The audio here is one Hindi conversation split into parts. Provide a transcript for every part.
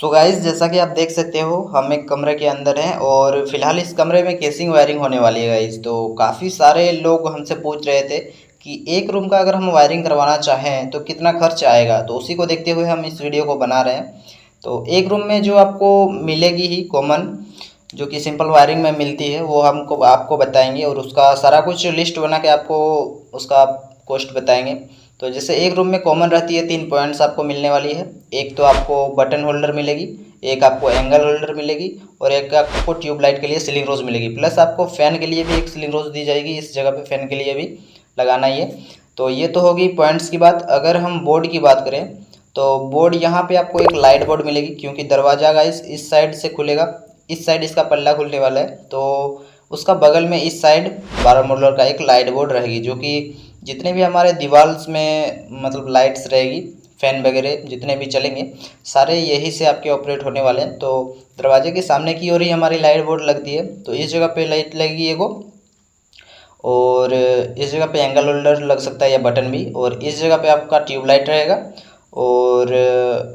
सो गाइस, जैसा कि आप देख सकते हो हम एक कमरे के अंदर हैं और फिलहाल इस कमरे में केसिंग वायरिंग होने वाली है गाइस। तो काफ़ी सारे लोग हमसे पूछ रहे थे कि एक रूम का अगर हम वायरिंग करवाना चाहें तो कितना खर्च आएगा, तो उसी को देखते हुए हम इस वीडियो को बना रहे हैं। तो एक रूम में जो आपको मिलेगी ही कॉमन, जो कि सिंपल वायरिंग में मिलती है, वो हमको आपको बताएंगे और उसका सारा कुछ लिस्ट बना के आपको उसका कॉस्ट बताएंगे। तो जैसे एक रूम में कॉमन रहती है 3 पॉइंट्स आपको मिलने वाली है। एक तो आपको बटन होल्डर मिलेगी, एक आपको एंगल होल्डर मिलेगी और एक आपको ट्यूबलाइट के लिए सीलिंग रोज मिलेगी। प्लस आपको फ़ैन के लिए भी एक सीलिंग रोज दी जाएगी, इस जगह पे फ़ैन के लिए भी लगाना ही है। तो ये तो होगी पॉइंट्स की बात। अगर हम बोर्ड की बात करें तो बोर्ड यहाँ पे आपको एक लाइट बोर्ड मिलेगी, क्योंकि दरवाज़ा गाइस इस साइड से खुलेगा, इस साइड इसका पल्ला खुलने वाला है। तो उसका बगल में इस साइड 12 मॉडल का एक लाइट बोर्ड रहेगी, जो कि जितने भी हमारे दीवार्स में मतलब लाइट्स रहेगी, फ़ैन वगैरह जितने भी चलेंगे सारे यही से आपके ऑपरेट होने वाले हैं। तो दरवाजे के सामने की ओर ही हमारी लाइट बोर्ड लगती है, तो इस जगह पे लाइट लगेगी एगो, और इस जगह पे एंगल होल्डर लग सकता है या बटन भी, और इस जगह पे आपका ट्यूबलाइट रहेगा। और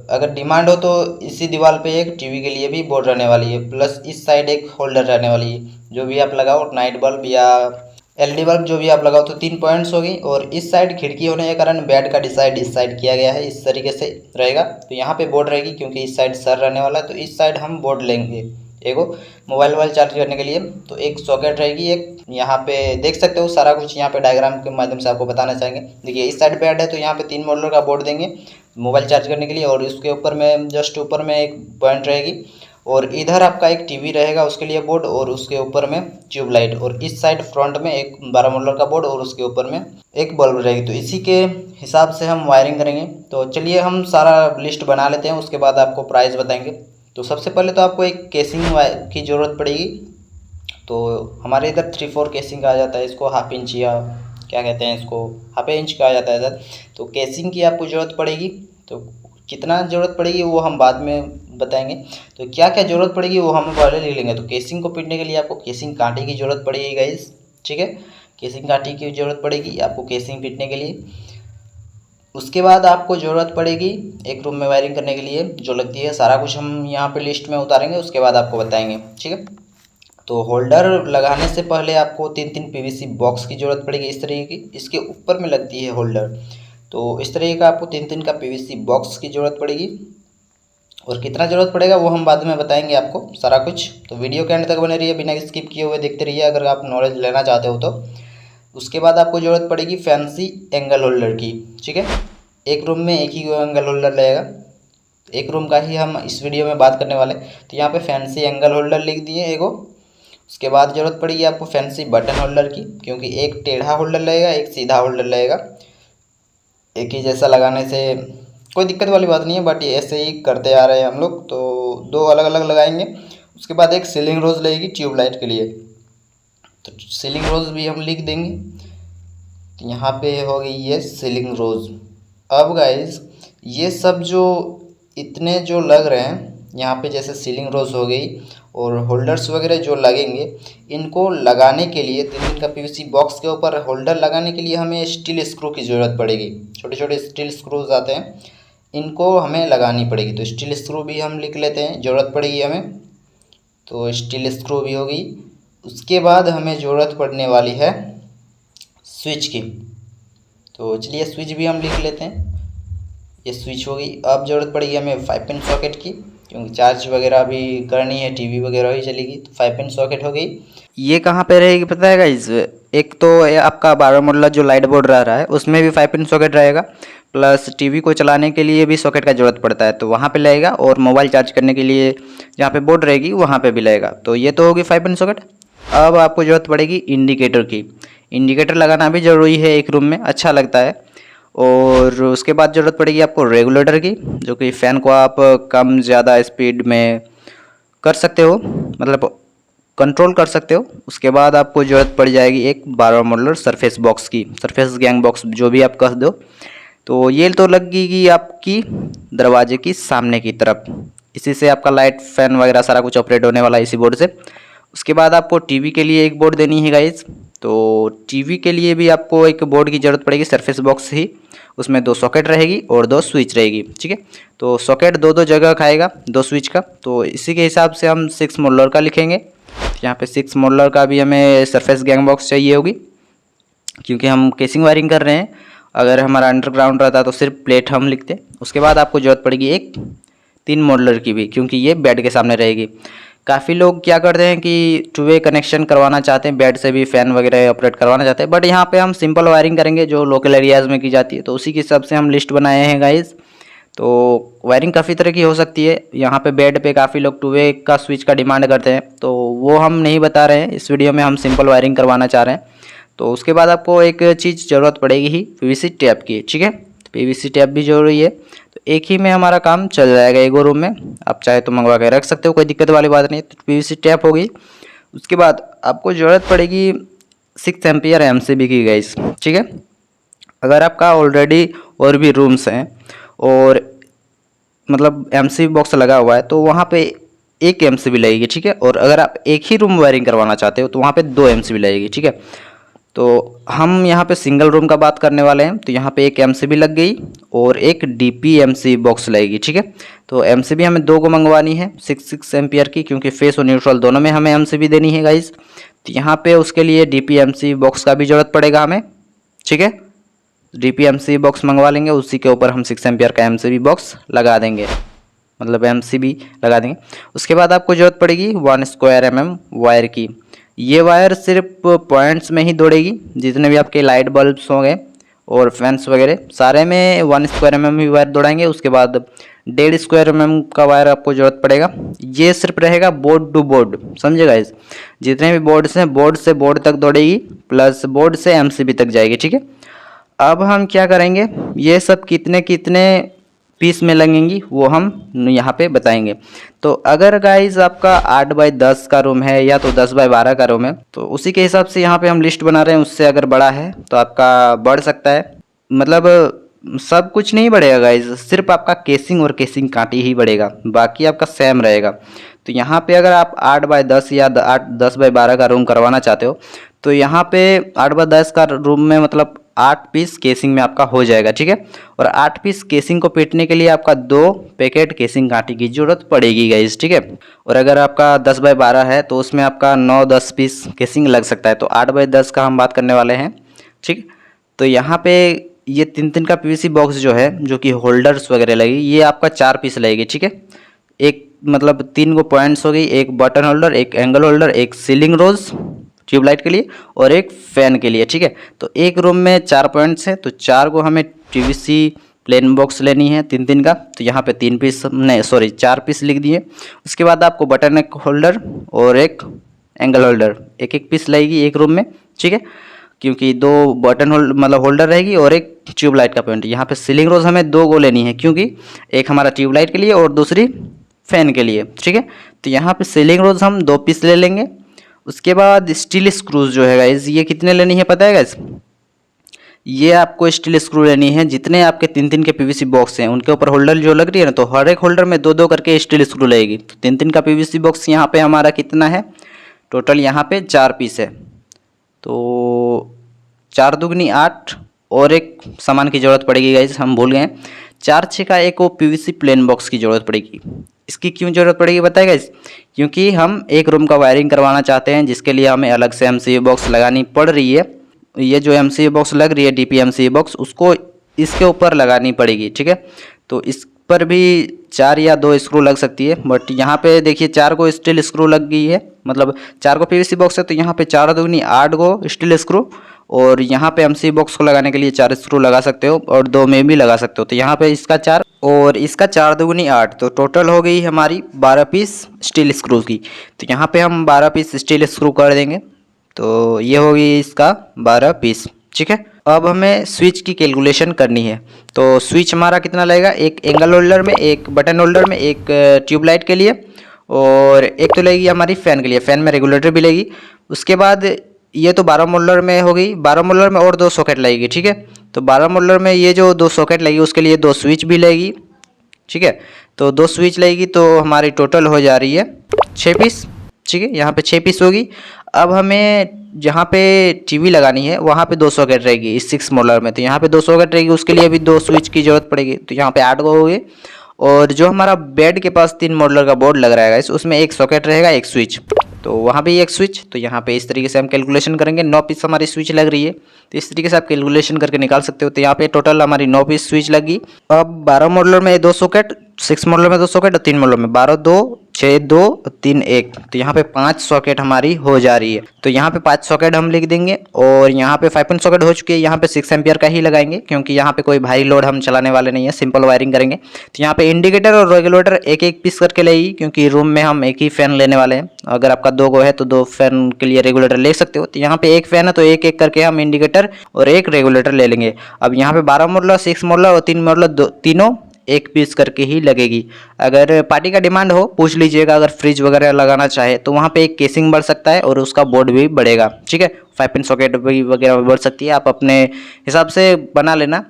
अगर डिमांड हो तो इसी दीवार पे एक टीवी के लिए भी बोर्ड रहने वाली है, प्लस इस साइड एक होल्डर रहने वाली है। जो भी आप लगाओ, नाइट बल्ब या एलईडी बल्ब जो भी आप लगाओ, तो 3 पॉइंट्स होगी। और इस साइड खिड़की होने के कारण बेड का डिसाइड इस साइड किया गया है, इस तरीके से रहेगा। तो यहाँ पे बोर्ड रहेगी, क्योंकि इस साइड सर रहने वाला है, तो इस साइड हम बोर्ड लेंगे एगो मोबाइल वोबाइल चार्ज करने के लिए। तो एक सॉकेट रहेगी, एक यहाँ पे देख सकते हो सारा कुछ यहाँ पे डायग्राम के माध्यम से आपको बताना चाहेंगे। देखिए इस साइड बेड है, तो यहाँ पे 3 मॉडल का बोर्ड देंगे मोबाइल चार्ज करने के लिए, और उसके ऊपर में जस्ट ऊपर में एक पॉइंट रहेगी, और इधर आपका एक टीवी रहेगा उसके लिए बोर्ड, और उसके ऊपर में ट्यूबलाइट, और इस साइड फ्रंट में एक 12 मॉडल का बोर्ड और उसके ऊपर में एक बल्ब रहेगी। तो इसी के हिसाब से हम वायरिंग करेंगे। तो चलिए हम सारा लिस्ट बना लेते हैं, उसके बाद आपको प्राइस बताएंगे। तो सबसे पहले तो आपको एक केसिंग की ज़रूरत पड़ेगी। तो हमारे इधर 3/4 केसिंग कहा जाता है इसको, हाफ इंच या क्या कहते हैं इसको, हाफ इंच कहा जाता है सर। तो केसिंग की आपको ज़रूरत पड़ेगी। तो कितना ज़रूरत पड़ेगी वो हम बाद में बताएंगे। तो क्या क्या ज़रूरत पड़ेगी वो हम पहले ले लेंगे। तो केसिंग को पीटने के लिए आपको केसिंग कांटे की ज़रूरत पड़ेगी गाइस, ठीक है। केसिंग कांटे की ज़रूरत पड़ेगी आपको केसिंग पीटने के लिए। उसके बाद आपको ज़रूरत पड़ेगी एक रूम में वायरिंग करने के लिए जो लगती है, सारा कुछ हम यहाँ पे लिस्ट में उतारेंगे, उसके बाद आपको बताएंगे, ठीक है। तो होल्डर लगाने से पहले आपको 3-3 पीवीसी बॉक्स की ज़रूरत पड़ेगी, इस तरीके की, इसके ऊपर में लगती है होल्डर। तो इस तरीके का आपको 3-3 का पीवीसी बॉक्स की ज़रूरत पड़ेगी। और कितना ज़रूरत पड़ेगा वो हम बाद में बताएंगे आपको सारा कुछ। तो वीडियो के एंड तक बने रहिए, बिना स्किप किए हुए देखते रहिए अगर आप नॉलेज लेना चाहते हो तो। उसके बाद आपको ज़रूरत पड़ेगी फैंसी एंगल होल्डर की, ठीक है। एक रूम में एक ही एंगल होल्डर लगेगा, एक रूम का ही हम इस वीडियो में बात करने वाले। तो यहाँ पे फैंसी एंगल होल्डर लिख दिए एगो। उसके बाद ज़रूरत पड़ेगी आपको फैंसी बटन होल्डर की, क्योंकि एक टेढ़ा होल्डर लगेगा, एक सीधा होल्डर लगेगा। एक ही जैसा लगाने से कोई दिक्कत वाली बात नहीं है, बट ऐसे ही करते आ रहे हैं हम लोग, तो 2 अलग अलग लगाएंगे। उसके बाद एक सीलिंग रोज लगेगी ट्यूबलाइट के लिए, तो सीलिंग रोज भी हम लिख देंगे। तो यहाँ पे हो गई ये सीलिंग रोज। अब गाइस ये सब जो इतने जो लग रहे हैं यहाँ पे, जैसे सीलिंग रोज हो गई और होल्डर्स वगैरह जो लगेंगे, इनको लगाने के लिए 3 का पीवीसी बॉक्स के ऊपर होल्डर लगाने के लिए हमें स्टील स्क्रू की ज़रूरत पड़ेगी। छोटे छोटे स्टील स्क्रूज आते हैं, इनको हमें लगानी पड़ेगी। तो स्टील स्क्रू भी हम लिख लेते हैं, ज़रूरत पड़ेगी हमें। तो स्टील स्क्रू भी होगी। उसके बाद हमें ज़रूरत पड़ने वाली है स्विच की। तो चलिए स्विच भी हम लिख लेते हैं, ये स्विच होगी। अब ज़रूरत पड़ेगी हमें 5 पिन सॉकेट की, क्योंकि चार्ज वगैरह भी करनी है, टीवी वगैरह ही चलेगी। तो 5 पिन सॉकेट हो गई। ये कहाँ पे रहेगी पता है गाइस? एक तो ये आपका 12 मॉडल जो लाइट बोर्ड रह रहा है उसमें भी 5 पिन सॉकेट रहेगा, प्लस टीवी को चलाने के लिए भी सॉकेट का ज़रूरत पड़ता है, तो वहाँ पे लगेगा। और मोबाइल चार्ज करने के लिए जहाँ पे बोर्ड रहेगी वहाँ पे भी लगेगा। तो ये तो होगी 5 पिन सॉकेट। अब आपको ज़रूरत पड़ेगी इंडिकेटर की। इंडिकेटर लगाना भी ज़रूरी है, एक रूम में अच्छा लगता है। और उसके बाद ज़रूरत पड़ेगी आपको रेगुलेटर की, जो कि फ़ैन को आप कम ज़्यादा स्पीड में कर सकते हो, मतलब कंट्रोल कर सकते हो। उसके बाद आपको ज़रूरत पड़ जाएगी एक 12 मॉडलर सरफेस बॉक्स की, सरफेस गैंग बॉक्स जो भी आप कह दो। तो ये तो लगेगी आपकी दरवाजे की सामने की तरफ, इसी से आपका लाइट फैन वगैरह सारा कुछ ऑपरेट होने वाला है इसी बोर्ड से। उसके बाद आपको टीवी के लिए एक बोर्ड देनी है गाइस, तो टीवी के लिए भी आपको एक बोर्ड की ज़रूरत पड़ेगी, सरफेस बॉक्स ही, उसमें 2 सॉकेट रहेगी और 2 स्विच रहेगी, ठीक है। तो सॉकेट 2-2 जगह खाएगा 2 स्विच का, तो इसी के हिसाब से हम 6 मोलर का लिखेंगे। यहाँ पे 6 मोलर का भी हमें सरफेस गैंग बॉक्स चाहिए होगी, क्योंकि हम केसिंग वायरिंग कर रहे हैं। अगर हमारा अंडरग्राउंड रहता तो सिर्फ प्लेट हम लिखते। उसके बाद आपको ज़रूरत पड़ेगी एक 3 मोलर की भी, क्योंकि ये बेड के सामने रहेगी। काफ़ी लोग क्या करते हैं कि 2 वे कनेक्शन करवाना चाहते हैं, बेड से भी फ़ैन वगैरह ऑपरेट करवाना चाहते हैं, बट यहाँ पे हम सिंपल वायरिंग करेंगे जो लोकल एरियाज़ में की जाती है, तो उसी के हिसाब से हम लिस्ट बनाए हैं गाइज़। तो वायरिंग काफ़ी तरह की हो सकती है। यहाँ पे बेड पे काफ़ी लोग 2 वे का स्विच का डिमांड करते हैं, तो वो हम नहीं बता रहे हैं इस वीडियो में, हम सिंपल वायरिंग करवाना चाह रहे हैं। तो उसके बाद आपको एक चीज़ ज़रूरत पड़ेगी ही, पीवीसी टैप की, ठीक है। पीवीसी टैप भी जरूरी है। तो एक ही में हमारा काम चल जाएगा, एगो रूम में। आप चाहे तो मंगवा के रख सकते हो, कोई दिक्कत वाली बात नहीं। तो पीवीसी टैप हो गई। उसके बाद आपको ज़रूरत पड़ेगी 6 एम्पियर एमसीबी की गाइस, ठीक है। अगर आपका ऑलरेडी और भी रूम्स हैं और मतलब एमसीबी बॉक्स लगा हुआ है, तो वहाँ पे एक एमसीबी लगेगी, ठीक है। और अगर आप एक ही रूम वायरिंग करवाना चाहते हो तो वहाँ पे 2 एमसीबी लगेगी, ठीक है। तो हम यहाँ पे सिंगल रूम का बात करने वाले हैं, तो यहाँ पे एक एमसीबी लग गई और एक डीपीएमसी बॉक्स लगेगी, ठीक है। तो एमसीबी हमें 2 को मंगवानी है 6 एम्पियर की, क्योंकि फेस और न्यूट्रल दोनों में हमें एमसीबी देनी है गाइस। तो यहाँ पे उसके लिए डीपीएमसी बॉक्स का भी ज़रूरत पड़ेगा हमें, ठीक है। डीपीएमसी बॉक्स मंगवा लेंगे, उसी के ऊपर हम 6 एम्पियर का एमसीबी बॉक्स लगा देंगे, मतलब एमसीबी लगा देंगे। उसके बाद आपको ज़रूरत पड़ेगी 1 स्क्वायर mm वायर की। ये वायर सिर्फ पॉइंट्स में ही दौड़ेगी, जितने भी आपके लाइट बल्ब्स होंगे और फैंस वगैरह सारे में 1 स्क्वायर mm ही वायर दौड़ाएंगे। उसके बाद 1.5 स्क्वायर mm का वायर आपको ज़रूरत पड़ेगा। ये सिर्फ रहेगा बोर्ड टू बोर्ड, समझेगा इस, जितने भी बोर्ड्स हैं बोर्ड से बोर्ड तक दौड़ेगी, प्लस बोर्ड से एमसीबी तक जाएगी, ठीक है। अब हम क्या करेंगे, ये सब कितने कितने पीस में लगेंगी वो हम यहाँ पे बताएंगे। तो अगर गाइज आपका 8 बाई 10 का रूम है या तो 10 बाई 12 का रूम है, तो उसी के हिसाब से यहाँ पे हम लिस्ट बना रहे हैं। उससे अगर बड़ा है तो आपका बढ़ सकता है, मतलब सब कुछ नहीं बढ़ेगा गाइज, सिर्फ आपका केसिंग और केसिंग कांटी ही बढ़ेगा, बाकी आपका सेम रहेगा। तो यहाँ पे अगर आप 8 बाई 10 या 10 बाई 12 का रूम करवाना चाहते हो, तो यहाँ पे 8 बाई 10 का रूम में मतलब 8 पीस केसिंग में आपका हो जाएगा, ठीक है। और 8 पीस केसिंग को पीटने के लिए आपका 2 पैकेट केसिंग कांटे की जरूरत पड़ेगी गाइस, ठीक है। और अगर आपका 10 बाई 12 है तो उसमें आपका 9-10 पीस केसिंग लग सकता है। तो 8 बाई 10 का हम बात करने वाले हैं, ठीक। तो यहाँ पे ये 3-3 का पीवीसी बॉक्स जो है, जो कि होल्डर्स वगैरह लगेगी, ये आपका 4 पीस लगेगी, ठीक है। एक मतलब 3 गो पॉइंट्स हो गई, एक बटन होल्डर, एक एंगल होल्डर, एक सीलिंग रोज ट्यूबलाइट के लिए और एक फ़ैन के लिए, ठीक है। तो एक रूम में 4 पॉइंट्स हैं, तो 4 को हमें पीवीसी प्लेन बॉक्स लेनी है 3-3 का। तो यहाँ पे 3 पीस नहीं सॉरी 4 पीस लिख दिए। उसके बाद आपको बटन होल्डर और एक एंगल होल्डर एक पीस लगेगी एक रूम में, ठीक है, क्योंकि 2 बटन मतलब होल्डर रहेगी और एक ट्यूबलाइट का पॉइंट। यहाँ पे सीलिंग रोज हमें 2 को लेनी है, क्योंकि एक हमारा ट्यूबलाइट के लिए और दूसरी फैन के लिए, ठीक है। तो यहाँ पे सीलिंग रोज हम 2 पीस ले लेंगे। उसके बाद स्टील स्क्रूज जो है गाइस, ये कितने लेनी है पता है गाइस, ये आपको स्टील स्क्रू लेनी है। जितने आपके 3-3 के पीवीसी बॉक्स हैं उनके ऊपर होल्डर जो लग रही है ना, तो हर एक होल्डर में 2-2 करके स्टील स्क्रू लगेगी। तो 3-3 का पीवीसी बॉक्स यहाँ पे हमारा कितना है, टोटल यहाँ पे 4 पीस है। तो 4 दूगनी 8 और एक सामान की ज़रूरत पड़ेगी गाइस, हम भूल गए, 4-6 का एक वो पीवीसी प्लेन बॉक्स की ज़रूरत पड़ेगी। इसकी क्यों ज़रूरत पड़ेगी बताएगा इस, क्योंकि हम एक रूम का वायरिंग करवाना चाहते हैं, जिसके लिए हमें अलग से एमसीबी बॉक्स लगानी पड़ रही है। ये जो एमसीबी बॉक्स लग रही है डीपीएमसी बॉक्स, उसको इसके ऊपर लगानी पड़ेगी, ठीक है। तो इस पर भी 4 या 2 स्क्रू लग सकती है, बट यहाँ पे देखिए 4 को स्टील स्क्रू लग गई है, मतलब 4 को पीवीसी बॉक्स है, तो यहाँ पे 4 दूनी 8 को स्टील स्क्रू, और यहाँ पे एमसीबी बॉक्स को लगाने के लिए 4 स्क्रू लगा सकते हो और 2 में भी लगा सकते हो। तो यहाँ पे इसका 4 और इसका 4 दूनी 8, तो टोटल हो गई हमारी 12 पीस स्टील स्क्रू की। तो यहाँ पे हम 12 पीस स्टील स्क्रू कर देंगे, तो ये होगी इसका 12 पीस, ठीक है। अब हमें स्विच की कैलकुलेशन करनी है। तो स्विच हमारा कितना लगेगा, एक एंगल होल्डर में, एक बटन होल्डर में, एक ट्यूबलाइट के लिए, और एक तो लगेगी हमारी फ़ैन के लिए, फ़ैन में रेगुलेटर भी लगेगी। उसके बाद ये तो 12 मोलर में हो गई, 12 मोलर में और 2 सॉकेट लगेगी, ठीक है। तो 12 मोलर में ये जो 2 सॉकेट लगेगी उसके लिए 2 स्विच भी लगेगी, ठीक है। तो 2 स्विच लगेगी, तो हमारी टोटल हो जा रही है 6 पीस, ठीक है, यहाँ पे 6 पीस होगी। अब हमें जहाँ पे टीवी लगानी है वहाँ पे 2 सॉकेट रहेगी इस 6 मॉडलर में, तो यहाँ पे 2 सॉकेट रहेगी, उसके लिए भी 2 स्विच की जरूरत पड़ेगी, तो यहाँ पे 8 गो हो गए। और जो हमारा बेड के पास 3 मॉडलर का बोर्ड लग रहा है गाइस, उसमें एक सॉकेट रहेगा, एक स्विच, तो वहाँ पे एक स्विच, तो यहाँ पे इस तरीके से हम कैलकुलेशन करेंगे। 9 पीस हमारी स्विच लग रही है, तो इस तरीके से आप कैलकुलेशन करके निकाल सकते हो। तो यहाँ पे टोटल हमारी 9 पीस स्विच लगी। अब 12 मॉडलर में 2 सॉकेट, 6 मॉडलर में 2 सॉकेट और 3 मॉडलर में 12 2 6 2 3 1, तो यहाँ पे 5 सॉकेट हमारी हो जा रही है। तो यहाँ पे 5 सॉकेट हम लिख देंगे। और यहाँ पे 5 पिन सॉकेट हो चुकी है, यहाँ पे 6 एम्पियर का ही लगाएंगे क्योंकि यहाँ पे कोई भारी लोड हम चलाने वाले नहीं है, सिंपल वायरिंग करेंगे। तो यहाँ पे इंडिकेटर और रेगुलेटर एक एक पीस करके लेगी, क्योंकि रूम में हम एक ही फैन लेने वाले हैं। अगर आपका 2 गो है तो 2 फैन के लिए रेगुलेटर ले सकते हो। तो यहाँ पे एक फैन है तो एक एक करके हम इंडिकेटर और एक रेगुलेटर ले लेंगे। अब यहाँ पे 12 मॉडलर, 6 मॉडलर और 3 मॉडलर तीनों एक पीस करके ही लगेगी। अगर पार्टी का डिमांड हो पूछ लीजिएगा, अगर फ्रिज वगैरह लगाना चाहे तो वहाँ पे एक केसिंग बढ़ सकता है और उसका बोर्ड भी बढ़ेगा, ठीक है। 5 पिन सॉकेट भी वगैरह बढ़ सकती है, आप अपने हिसाब से बना लेना।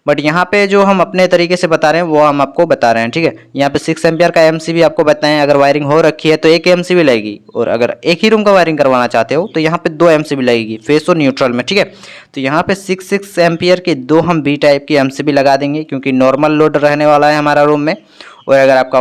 बट यहाँ पे जो हम अपने तरीके से बता रहे हैं वो हम आपको बता रहे हैं, ठीक है। यहाँ पे 6 एम्पियर का एमसीबी आपको बताएं, अगर वायरिंग हो रखी है तो एक एमसीबी लगेगी, और अगर एक ही रूम का वायरिंग करवाना चाहते हो तो यहाँ पे 2 एमसीबी लगेगी, फेस और न्यूट्रल में, ठीक है। तो यहाँ पे 6 एम्पियर के 2 हम बी टाइप की एमसीबी लगा देंगे, क्योंकि नॉर्मल लोड रहने वाला है हमारा रूम में। और अगर आपका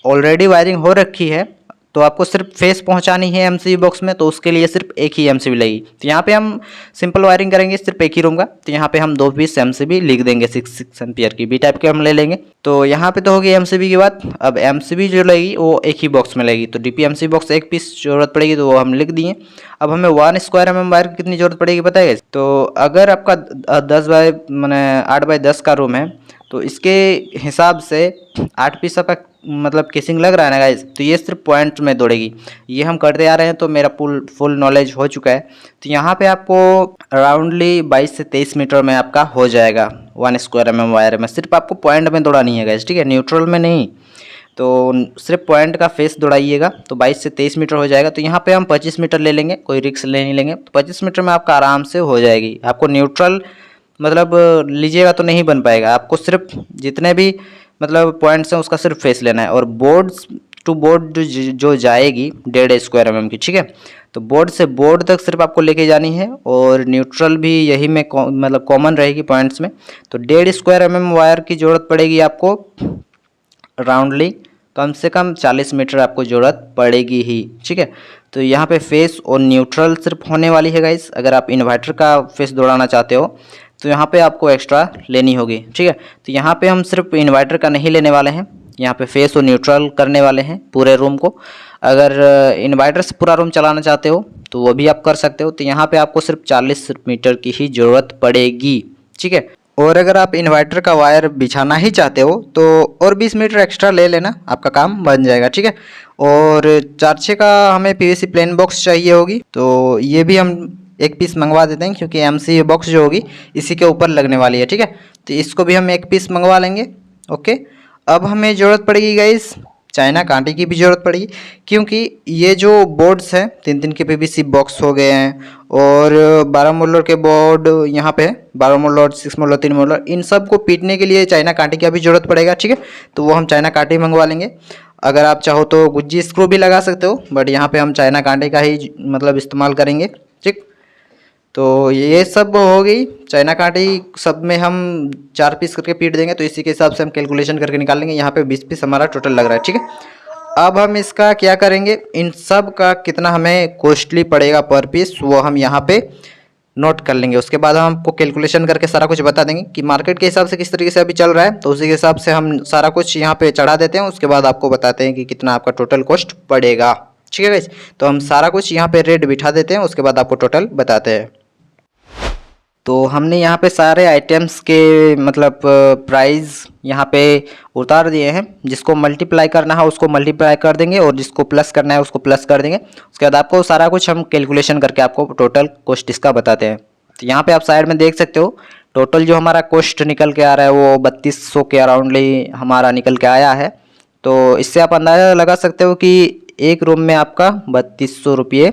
ऑलरेडी वायरिंग हो रखी है तो आपको सिर्फ फेस पहुंचानी है एमसीबी बॉक्स में, तो उसके लिए सिर्फ एक ही एमसीबी लगेगी। तो यहाँ पे हम सिंपल वायरिंग करेंगे सिर्फ एक ही रूम का, तो यहाँ पे हम 2 पीस एमसीबी लिख देंगे 6 एम्पियर की, बी टाइप के हम ले लेंगे। तो यहाँ पे तो होगी एमसीबी की बात। अब एमसीबी जो लगेगी वो एक ही बॉक्स में लगेगी, तो डीपी एमसीबी बॉक्स एक पीस जरूरत पड़ेगी, तो वो हम लिख दिए। अब हमें 1 स्क्वायर mm वायर की कितनी जरूरत पड़ेगी बताइए। तो अगर आपका 10 बाय मैंने 8 बाय 10 का रूम है तो इसके हिसाब से 8 पीस आपका मतलब केसिंग लग रहा है ना गाइस, तो ये सिर्फ पॉइंट में दौड़ेगी। ये हम करते आ रहे हैं तो मेरा फुल नॉलेज हो चुका है। तो यहाँ पे आपको अराउंडली 22 से 23 मीटर में आपका हो जाएगा 1 स्क्वायर mm वायर में। सिर्फ आपको पॉइंट में दौड़ानी है गाइस, ठीक है, न्यूट्रल में नहीं। तो सिर्फ पॉइंट का फेस दौड़ाइएगा तो 22 से 23 मीटर हो जाएगा। तो यहाँ पे हम 25 मीटर ले लेंगे, कोई रिस्क ले नहीं लेंगे। तो 25 मीटर में आपका आराम से हो जाएगी। आपको न्यूट्रल मतलब लीजिएगा तो नहीं बन पाएगा, आपको सिर्फ जितने भी मतलब पॉइंट्स हैं उसका सिर्फ फेस लेना है। और बोर्ड टू बोर्ड जो जाएगी 1.5 स्क्वायर mm की, ठीक है। तो बोर्ड से बोर्ड तक सिर्फ आपको लेके जानी है, और न्यूट्रल भी यही में मतलब कॉमन रहेगी पॉइंट्स में। तो 1.5 स्क्वायर mm वायर की ज़रूरत पड़ेगी आपको राउंडली, कम से कम 40 मीटर आपको ज़रूरत पड़ेगी ही, ठीक है। तो यहाँ पे फेस और न्यूट्रल सिर्फ होने वाली है गाइस। अगर आप इन्वर्टर का फेस दौड़ाना चाहते हो तो यहाँ पे आपको एक्स्ट्रा लेनी होगी, ठीक है। तो यहाँ पे हम सिर्फ इन्वर्टर का नहीं लेने वाले हैं, यहाँ पे फेस और न्यूट्रल करने वाले हैं पूरे रूम को। अगर इन्वर्टर से पूरा रूम चलाना चाहते हो तो वो भी आप कर सकते हो। तो यहाँ पे आपको सिर्फ 40 मीटर की ही ज़रूरत पड़ेगी, ठीक है। और अगर आप इन्वर्टर का वायर बिछाना ही चाहते हो तो और 20 मीटर एक्स्ट्रा ले लेना, आपका काम बन जाएगा, ठीक है। और 4-6 का हमें पीवीसी प्लेन बॉक्स चाहिए होगी, तो ये भी हम एक पीस मंगवा देते हैं, क्योंकि एमसी बॉक्स जो होगी इसी के ऊपर लगने वाली है, ठीक है। तो इसको भी हम एक पीस मंगवा लेंगे, ओके। अब हमें ज़रूरत पड़ेगी गाइस चाइना कांटे की भी ज़रूरत पड़ेगी, क्योंकि ये जो बोर्ड्स हैं 3-3 के पीवीसी बॉक्स हो गए हैं, और 12 मोलर के बोर्ड यहाँ पे है, 12 मोलर 6 मोलर 3 मोलर, इन सब को पीटने के लिए चाइना कांटे की भी ज़रूरत पड़ेगा, ठीक है। तो वो हम चाइना कांटे मंगवा लेंगे। अगर आप चाहो तो गुज्जी स्क्रू भी लगा सकते हो, बट यहाँ पे हम चाइना कांटे का ही मतलब इस्तेमाल करेंगे, ठीक। तो ये सब हो गई चाइना कांटे, सब में हम 4 पीस करके पीट देंगे। तो इसी के हिसाब से हम कैलकुलेशन करके निकाल लेंगे। यहाँ पे 20 पीस हमारा टोटल लग रहा है, ठीक है। अब हम इसका क्या करेंगे, इन सब का कितना हमें कॉस्टली पड़ेगा पर पीस, वो हम यहाँ पे नोट कर लेंगे। उसके बाद हम आपको कैलकुलेशन करके सारा कुछ बता देंगे कि मार्केट के हिसाब से किस तरीके से अभी चल रहा है। तो उसी के हिसाब से हम सारा कुछ यहाँ पे चढ़ा देते हैं, उसके बाद आपको बताते हैं कि कितना आपका टोटल कॉस्ट पड़ेगा, ठीक है गाइस। तो हम सारा कुछ यहाँ पे रेट बिठा देते हैं, उसके बाद आपको टोटल बताते हैं। तो हमने यहाँ पे सारे आइटम्स के मतलब प्राइस यहाँ पे उतार दिए हैं। जिसको मल्टीप्लाई करना है उसको मल्टीप्लाई कर देंगे, और जिसको प्लस करना है उसको प्लस कर देंगे। उसके बाद आपको सारा कुछ हम कैलकुलेशन करके आपको टोटल कॉस्ट इसका बताते हैं। तो यहाँ पे आप साइड में देख सकते हो टोटल जो हमारा कॉस्ट निकल के आ रहा है वो 3200 के अराउंडली हमारा निकल के आया है। तो इससे आप अंदाज़ा लगा सकते हो कि एक रूम में आपका 3200 रुपये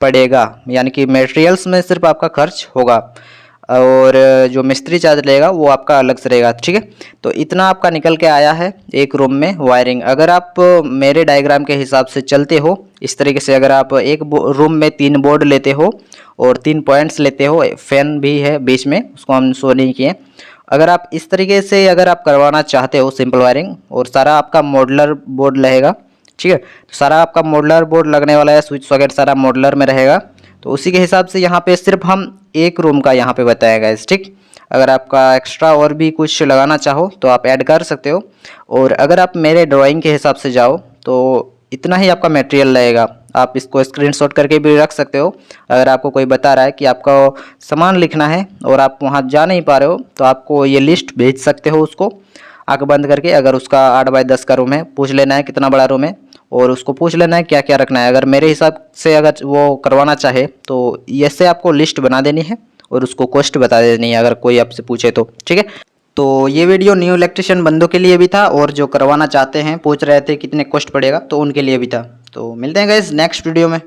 पड़ेगा, यानी कि मटेरियल्स में सिर्फ आपका खर्च होगा, और जो मिस्त्री चार्ज लेगा वो आपका अलग से रहेगा, ठीक है। तो इतना आपका निकल के आया है एक रूम में वायरिंग। अगर आप मेरे डायग्राम के हिसाब से चलते हो इस तरीके से अगर आप एक रूम में 3 बोर्ड लेते हो और 3 पॉइंट्स लेते हो, फैन भी है बीच में, उसको हम शो नहीं किए। अगर आप इस तरीके से अगर आप करवाना चाहते हो सिंपल वायरिंग, और सारा आपका मॉडुलर बोर्ड रहेगा, ठीक है, तो सारा आपका मॉडुलर बोर्ड लगने वाला है, स्विच सॉकेट सारा मॉडुलर में रहेगा। तो उसी के हिसाब से यहाँ पे सिर्फ हम एक रूम का यहाँ पे बताया गया है, ठीक। अगर आपका एक्स्ट्रा और भी कुछ लगाना चाहो तो आप ऐड कर सकते हो। और अगर आप मेरे ड्राइंग के हिसाब से जाओ तो इतना ही आपका मटेरियल लगेगा। आप इसको स्क्रीनशॉट करके भी रख सकते हो। अगर आपको कोई बता रहा है कि आपका सामान लिखना है और आप वहाँ जा नहीं पा रहे हो, तो आपको ये लिस्ट भेज सकते हो उसको आँख बंद करके। अगर उसका 8 बाय 10 का रूम है, पूछ लेना है कितना बड़ा रूम है, और उसको पूछ लेना है क्या क्या रखना है। अगर मेरे हिसाब से अगर वो करवाना चाहे तो ऐसे आपको लिस्ट बना देनी है और उसको कॉस्ट बता देनी है, अगर कोई आपसे पूछे तो, ठीक है। तो ये वीडियो न्यू इलेक्ट्रिशियन बंदों के लिए भी था, और जो करवाना चाहते हैं, पूछ रहे थे कितने कॉस्ट पड़ेगा, तो उनके लिए भी था। तो मिलते हैं गाइस नेक्स्ट वीडियो में।